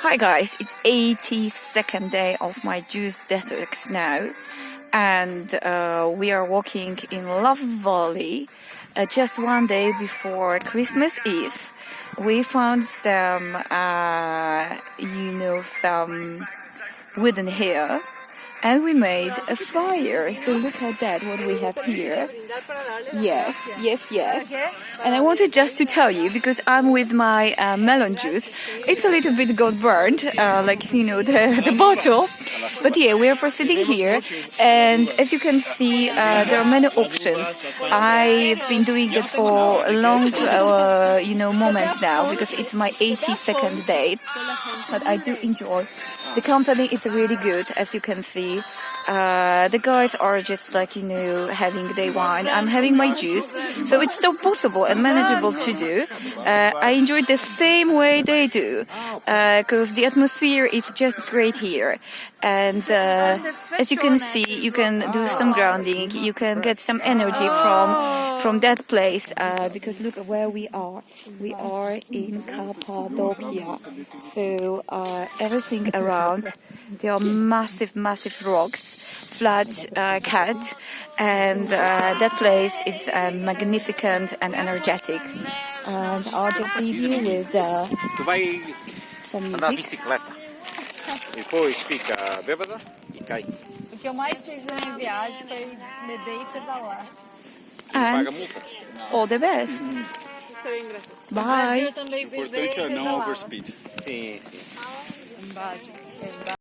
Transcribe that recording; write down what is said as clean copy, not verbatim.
Hi guys, it's 82nd day of my juice detox now, and we are walking in Love Valley just one day before Christmas Eve. We found some, some wooden hair, and we made a fire. So look at that, what we have here. Yes. And I wanted just to tell you, because I'm with my melon juice, it's a little bit got burned, the bottle. But yeah, we are proceeding here, and as you can see, there are many options. I've been doing it for a long, moments now, because it's my 82nd day. But I do enjoy. The company is really good, as you can see. The guys are just having their wine. I'm having my juice, so it's still possible and manageable to do. I enjoy the same way they do, because the atmosphere is just great here. And as you can see, you can do some grounding. You can get some energy from that place, because look at where we are. We are in Capadocia, so everything around. There are massive rocks, flat cut, and that place is magnificent and energetic. And I'll just leave you with some music. Depois fica bêbada e cai. O que eu mais fiz na minha viagem foi beber e pedalar. And all the best. No Bye. Brasil eu também beber e pedalar. Sim.